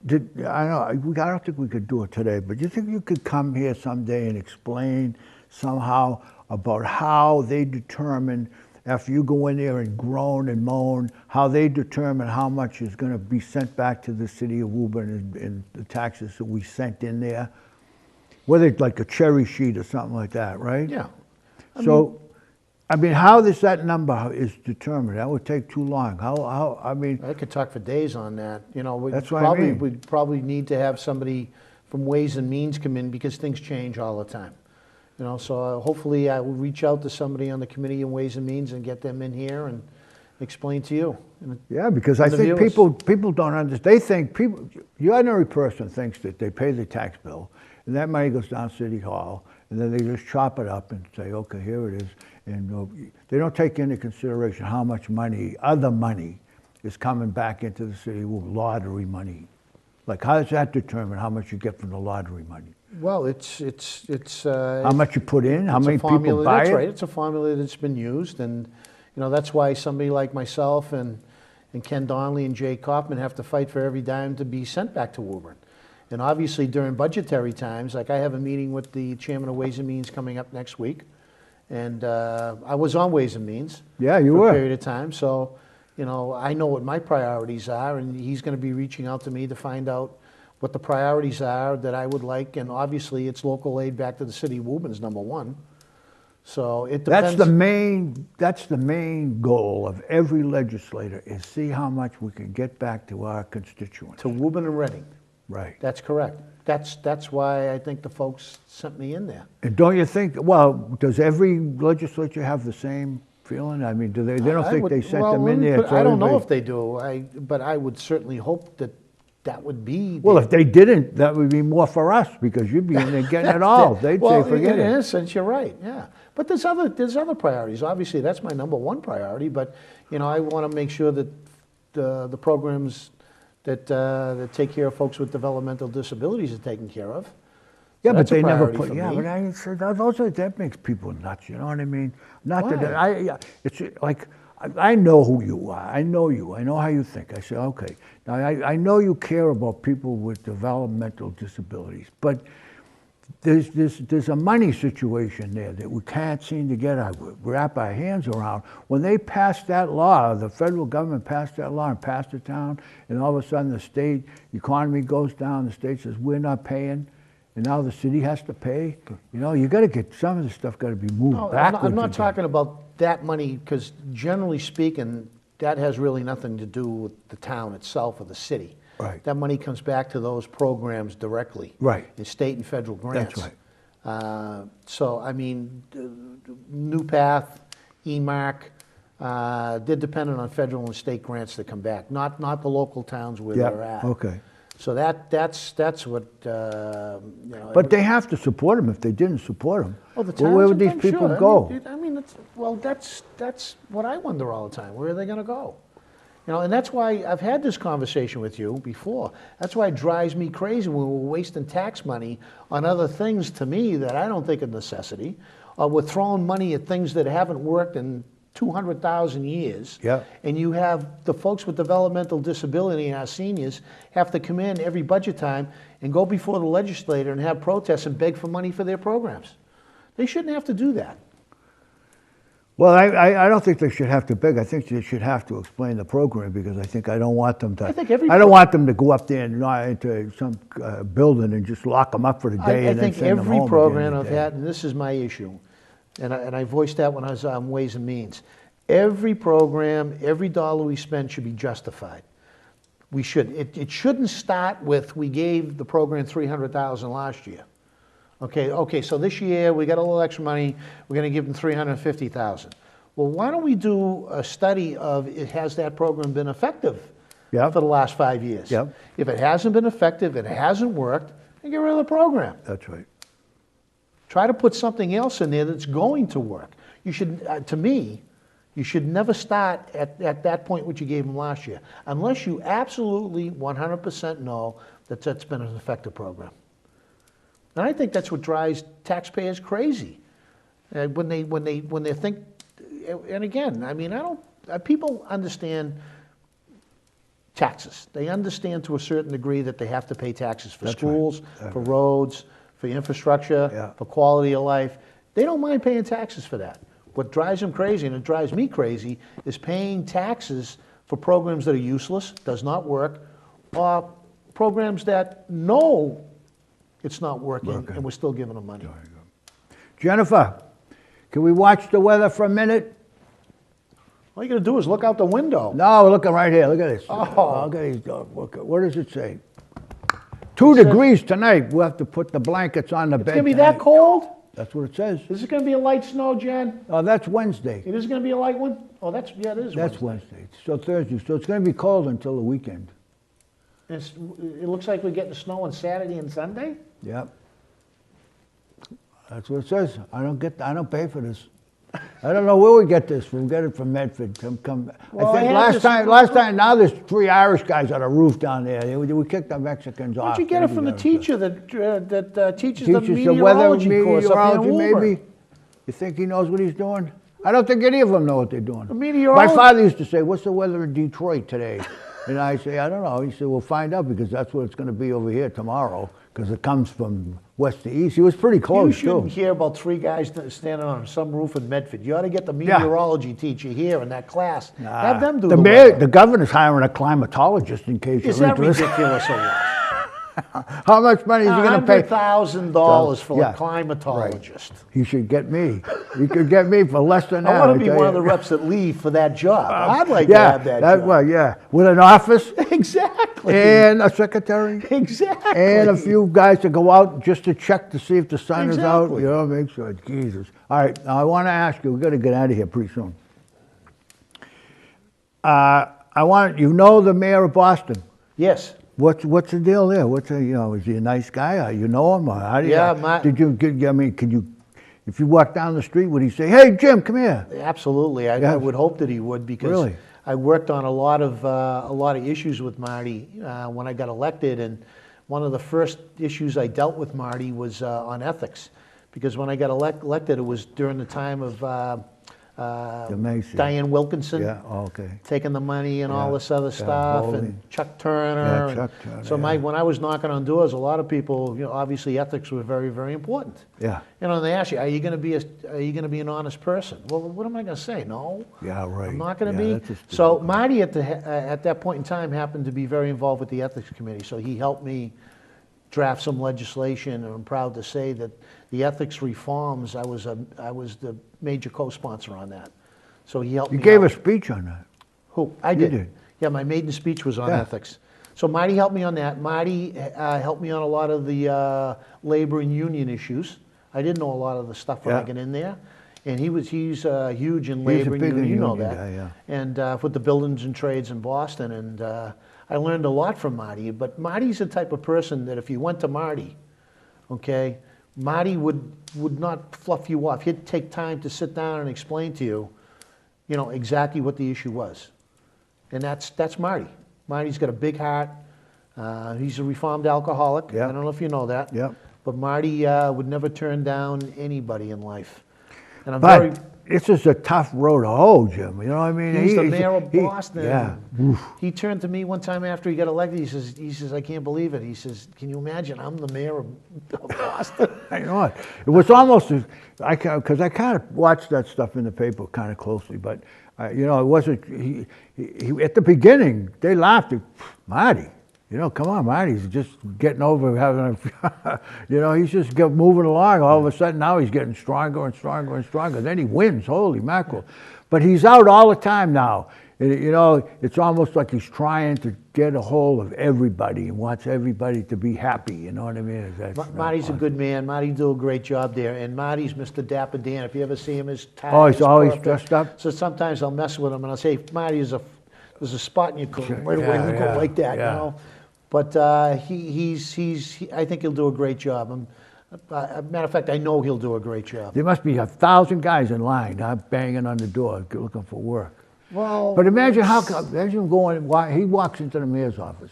I don't think we could do it today, but do you think you could come here someday and explain somehow about how they determine, after you go in there and groan and moan, how they determine how much is going to be sent back to the city of Woburn and the taxes that we sent in there? Whether it's like a cherry sheet or something like that, right? Yeah. How that number is determined? That would take too long. I could talk for days on that. That's what I mean. We'd probably need to have somebody from Ways and Means come in because things change all the time. So hopefully I will reach out to somebody on the committee in Ways and Means and get them in here and explain to you. Yeah, because I the think viewers. people don't understand. They think the ordinary person thinks that they pay the tax bill and that money goes down City Hall and then they just chop it up and say, okay, here it is. And they don't take into consideration how much other money is coming back into the city, lottery money. Like, how does that determine how much you get from the lottery money? Well, it's How much you put in, how many people buy That's it? right. It's a formula that's been used, and that's why somebody like myself and Ken Donnelly and Jay Kaufman have to fight for every dime to be sent back to Woburn. And obviously during budgetary times, like I have a meeting with the chairman of Ways and Means coming up next week, and I was on Ways and Means. Yeah, you for were. a period of time, so I know what my priorities are, and he's going to be reaching out to me to find out what the priorities are that I would like, and obviously it's local aid back to the city of Woburn's number one. So it depends. That's the main goal of every legislator is see how much we can get back to our constituents. To Woburn and Reading. Right. That's correct. That's why I think the folks sent me in there. And don't you think, does every legislature have the same feeling? I mean, they don't think they sent them in there? I don't know if they do, but I would certainly hope that would be. Well, if they didn't, that would be more for us because you'd be in there getting it all. They'd say, forget in it. a sense, you're right, yeah. But there's other priorities. Obviously, that's my number one priority, but, I want to make sure that the programs that take care of folks with developmental disabilities are taken care of. Yeah, So but that's a they never priority put. for Yeah, me. but that makes people nuts. You know what I mean? Not Why? that it's like I know who you are. I know you. I know how you think. I said, okay. Now, I know you care about people with developmental disabilities, but there's a money situation there that we can't seem to wrap our hands around. When they passed that law, the federal government passed that law and passed it down, and all of a sudden the state economy goes down, the state says, we're not paying, and now the city has to pay. You know, you got to get, some of this stuff got to be moved No, backwards. I'm not again. talking about that money, because generally speaking, that has really nothing to do with the town itself or the city. Right. That money comes back to those programs directly. Right. In state and federal grants. That's right. So, I mean, New Path, EMARC, they're dependent on federal and state grants that come back, not the local towns where Yeah, they're at. okay. So that's what, you know. But they have to support them. If they didn't support them, Well, the well, where towns would these I'm people sure. go? I mean, that's what I wonder all the time. Where are they going to go? You know, and that's why I've had this conversation with you before. That's why it drives me crazy when we're wasting tax money on other things, to me, that I don't think are necessity. Or we're throwing money at things that haven't worked in 200,000 years. Yeah. And you have the folks with developmental disability and our seniors have to come in every budget time and go before the legislator and have protests and beg for money for their programs. They shouldn't have to do that. Well, I don't think they should have to beg. I think they should have to explain the program, because I don't want them to. I don't want them to go up there and into some building and just lock them up for the day I and then think send them every home at the program end of I've the day. had, and this is my issue, and I voiced that when I was on Ways and Means. Every program, every dollar we spend should be justified. We should. It shouldn't start with, we gave the program $300,000 last year. Okay, so this year we got a little extra money, we're going to give them $350,000. Well, why don't we do a study of, has that program been effective Yep. for the last 5 years? Yep. If it hasn't been effective, it hasn't worked, then get rid of the program. That's right. Try to put something else in there that's going to work. You should, to me, you should never start at that point which you gave them last year, unless you absolutely 100% know that that's been an effective program. And I think that's what drives taxpayers crazy. When they think, and again, I mean, people understand taxes. They understand to a certain degree that they have to pay taxes for That's right. schools, for roads, for infrastructure, Yeah. for quality of life. They don't mind paying taxes for that. What drives them crazy, and it drives me crazy, is paying taxes for programs that are useless, does not work, or programs that know it's not working, and we're still giving them money. Jennifer, can we watch the weather for a minute? All you gotta do is look out the window. No, we're looking right here. Look at this. Oh. Look at these. What does it say? 2 degrees tonight. We'll have to put the blankets on the bed. It's gonna be tonight. that cold? That's what it says. Is it gonna be a light snow, Jen? Oh, that's Wednesday. It is gonna be a light one? Oh, it is That's Wednesday. Wednesday. So Thursday. So it's going to be cold until the weekend. It looks like we're getting snow on Saturday and Sunday? Yep. That's what it says. I don't pay for this. I don't know where we get this from. We get it from Medford. Well, I think last time, now there's 3 Irish guys on a roof down there. We kicked the Mexicans off. Why'd you get it from the teacher that teaches the Teaches the weather meteorology course up meteorology, here in Woburn? maybe? You think he knows what he's doing? I don't think any of them know what they're doing. The meteorology- My father used to say, "What's the weather in Detroit today?" And I say, "I don't know." He said, "We'll find out, because that's what it's going to be over here tomorrow, because it comes from west to east." He was pretty You close, shouldn't too. hear about 3 guys standing on some roof in Medford. You ought to get the meteorology teacher here in that class. Have them do the weather. The governor's hiring a climatologist in case Is you're that interested. ridiculous or what? How much money is he going to pay? $100,000 for Yeah, a climatologist. He should get me. He could get me for less than that. I want to be tell one you. of the reps that leave for that job. I'd like to have that job. Well, yeah, with an office Exactly. and a secretary. Exactly. And a few guys to go out just to check to see if the sun is out. Exactly. You know, make sure. Jesus. All right, now I want to ask you, we've got to get out of here pretty soon. You know the mayor of Boston. Yes. What's the deal there? Is he a nice guy? You know him? Or how do you, Yeah, could you, if you walk down the street, would he say, "Hey, Jim, come here"? Absolutely. I would hope that he would, because Really? I worked on a lot of issues with Marty when I got elected, and one of the first issues I dealt with Marty was on ethics, because when I got elected, it was during the time of Macy. Diane Wilkinson. Yeah, okay. Taking the money and all Yeah, this other yeah, stuff, Bowling. and Chuck Turner. Yeah, and Chuck Turner, So yeah. when I was knocking on doors, a lot of people, obviously ethics were very, very important. Yeah. They ask you, are you going to be an honest person? Well, what am I going to say? No. Yeah, right. I'm not going to Yeah, be. that's just So difficult. Marty at that point in time happened to be very involved with the ethics committee. So he helped me draft some legislation, and I'm proud to say that the ethics reforms, I was the major co-sponsor on that. So he helped You me gave out. a speech on that. Who? I You did. did. Yeah, my maiden speech was on Yeah. ethics. So Marty helped me on that. Marty helped me on a lot of the labor and union issues. I didn't know a lot of the stuff when I Yeah. got in there. And he's huge in He's a labor and big union, you know union that. guy, yeah. And with the buildings and trades in Boston. And I learned a lot from Marty. But Marty's the type of person that if you went to Marty, okay, Marty would not fluff you off. He'd take time to sit down and explain to you, exactly what the issue was. And that's Marty. Marty's got a big heart. He's a reformed alcoholic. Yeah. I don't know if you know that. Yeah. But Marty would never turn down anybody in life. And I'm But very. this is a tough road to hoe, Jim. You know what I mean? He's the mayor of Boston. Yeah. He turned to me one time after he got elected. He says, I can't believe it. He says, can you imagine? I'm the mayor of Boston. I know it. It was almost, because I kind of watched that stuff in the paper kind of closely, but, it wasn't, he, at the beginning, they laughed at Marty. Come on, Marty's just getting over having he's just moving along. All of a sudden now he's getting stronger and stronger and stronger. Then he wins, holy mackerel. But he's out all the time now. It's almost like he's trying to get a hold of everybody and wants everybody to be happy, you know what I mean? Marty's a good man. Marty do a great job there. And Marty's Mr. Dapper Dan. If you ever see him, his tie Oh, he's is always perfect. dressed up? So sometimes I'll mess with him and I'll say, Marty, there's a spot in your coat. Right away, Yeah, we go yeah, like that, yeah. But I think he'll do a great job. Matter of fact, I know he'll do a great job. There must be 1,000 guys in line banging on the door looking for work. Well, But imagine he walks into the mayor's office.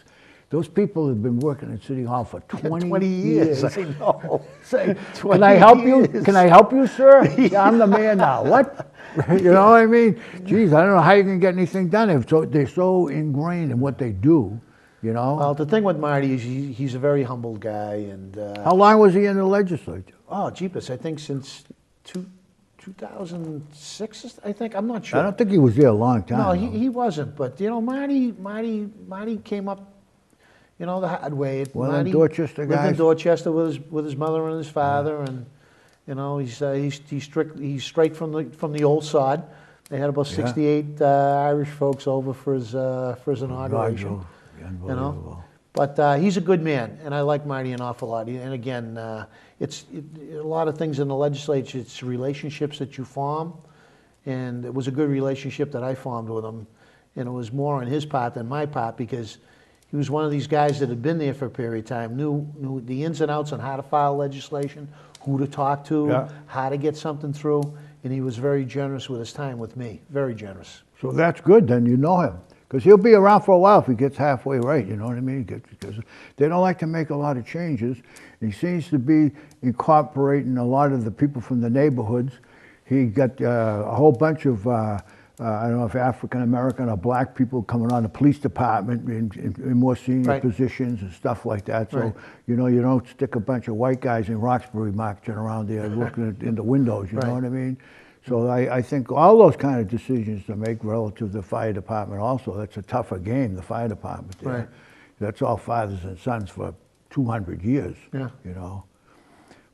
Those people have been working in City Hall for 20 years. I know. Say, 20 can I help you? years. Can I help you, sir? Yeah, I'm the mayor now. What? You know what I mean? Geez, I don't know how you can get anything done. They're so ingrained in what they do, Well, the thing with Marty is he's a very humble guy. And How long was he in the legislature? oh, jeepers, I think since 2006, I think. I'm not sure. I don't think he was there a long time. No, though. he wasn't. But Marty came up, the hard way. One of them Marty Dorchester lived in guys? Dorchester with his mother and his father, and he's straight from the old sod. They had about 68 Irish folks over for his inauguration. Unbelievable. But he's a good man, and I like Marty an awful lot. And again, it's a lot of things in the legislature. It's relationships that you form, and it was a good relationship that I formed with him. And it was more on his part than my part, because he was one of these guys that had been there for a period of time, knew the ins and outs on how to file legislation, who to talk to, Yeah. how to get something through, and he was very generous with his time with me, very generous. So that's good, then you know him. Because he'll be around for a while if he gets halfway right, you know what I mean? Because they don't like to make a lot of changes. He seems to be incorporating a lot of the people from the neighborhoods. He got a whole bunch of, I don't know if African American or black people coming on the police department in more senior Right. positions and stuff like that. So, Right. you don't stick a bunch of white guys in Roxbury marching around there looking in the windows, you know Right. what I mean? So I think all those kind of decisions to make relative to the fire department also, that's a tougher game, the fire department there. Right. That's all fathers and sons for 200 years, Yeah.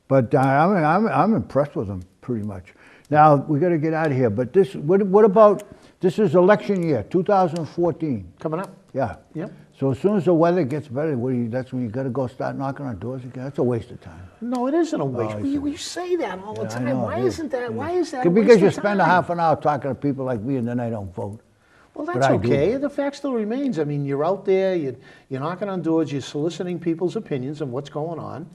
But I'm impressed with them pretty much. Now, we got to get out of here, but what about, this is election year, 2014. Coming up. Yeah. Yep. So as soon as the weather gets better, that's when you got to go start knocking on doors again? That's a waste of time. No, it isn't a waste. Oh, we say that all the Yeah, I time. know, Why it is. isn't that? It Why is. is that? a Because waste you of spend a time? half an hour talking to people like me and then I don't vote. Well, But that's I do. okay. The fact still remains. I mean, you're out there, you're knocking on doors, you're soliciting people's opinions on what's going on.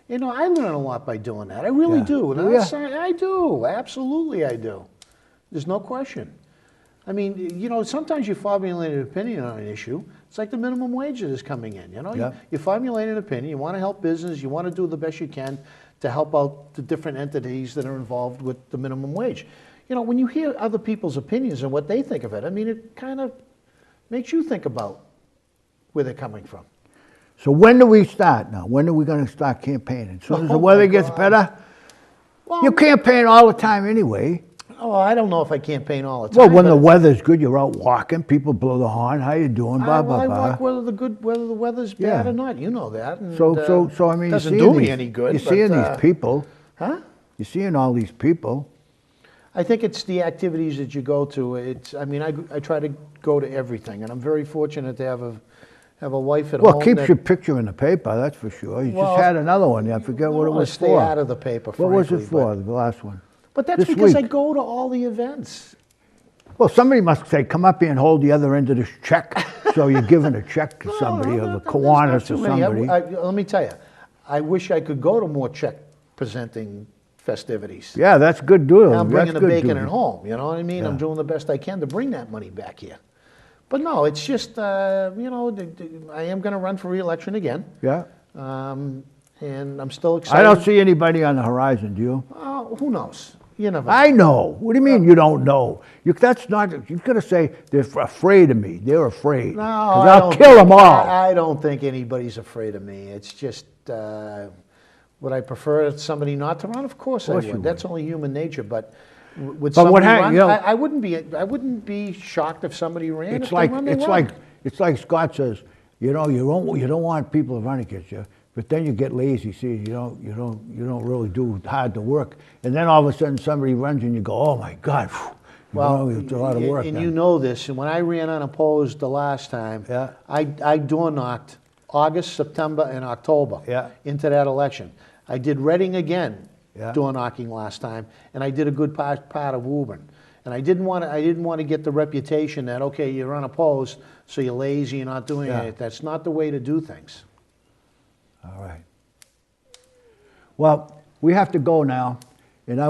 I learn a lot by doing that. I really Yeah. do. And Do ya? I do. Absolutely, I do. There's no question. I mean, sometimes you formulate an opinion on an issue. It's like the minimum wage that is coming in. Yeah. You formulate an opinion. You want to help business. You want to do the best you can to help out the different entities that are involved with the minimum wage. you know, when you hear other people's opinions and what they think of it, I mean, it kind of makes you think about where they're coming from. So when do we start now? When are we going to start campaigning? As soon as the Oh, weather my gets God. better? Well, You campaign all the time anyway. oh, I don't know if I campaign all the time. Well, when the but weather's good, you're out walking, people blow the horn, how you doing, blah, I blah, walk blah. whether the weather's bad Yeah. or not. You know that. And, So I mean, you're doesn't seeing do me these- any good. You're seeing but, these people. Huh? You're seeing all these people. I think it's the activities that you go to. I mean, I try to go to everything, and I'm very fortunate to have a wife at Well, home. it keeps that, your picture in the paper, that's for sure. You Well, just had another one. I forget what it I was stay for. out of the paper, What was it frankly, for, the last one? But that's This because I week. go to all the events. Well, somebody must say, come up here and hold the other end of this check. So you're giving a check to somebody, or the there's not Kiwanis too or many. somebody. Let me tell you, I wish I could go to more check presenting festivities. Yeah, that's good deal. I'm bringing the That's good bacon duty. at home, you know what I mean? I'm Yeah. doing the best I can to bring that money back here. But no, it's just, you know, I am going to run for re-election again. Yeah. And I'm still excited. I don't see anybody on the horizon, do you? Who knows? You never know. I know. What do you mean you don't know? That's not, you've got to say, they're afraid of me. They're afraid. No, 'Cause I I'll don't kill think- them all. I don't think anybody's afraid of me. It's just, would I prefer somebody not to run? Of course I course you would. would. That's only human nature. But would But what somebody hap- run? you know- I wouldn't be shocked if somebody ran. It's If they like, run, they it's run. like, it's like Scott says, you know, you don't want people to run against you, but then you get lazy, see, you don't really do hard to work. And then all of a sudden somebody runs and you go, oh my God, phew, Well, it's a lot of work. and then. you know this. And when I ran unopposed the last time, Yeah. I door knocked August, September, and October Yeah. into that election. I did Reading again, Yeah. door knocking last time, and I did a good part of Woburn. And I didn't want to get the reputation that, okay, you're unopposed, so you're lazy, you're not doing Yeah. it. That's not the way to do things. All right. Well, we have to go now, and I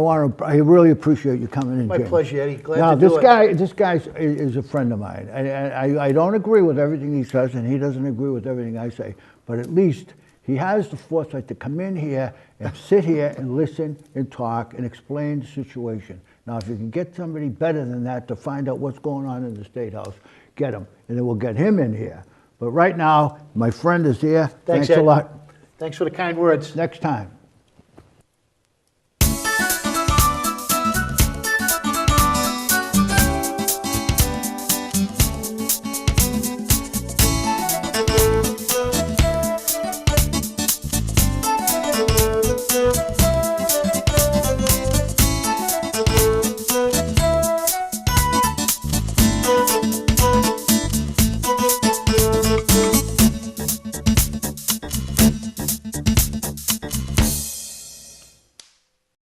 really appreciate you coming in, My Jim. pleasure, Eddie. Glad Now, to do it. this guy is a friend of mine. I don't agree with everything he says, and he doesn't agree with everything I say, but at least he has the foresight to come in here and sit here and listen and talk and explain the situation. Now, if you can get somebody better than that to find out what's going on in the State House, get him, and then we'll get him in here. But right now, my friend is here. Thanks a Ed. lot. Thanks for the kind words. Next time.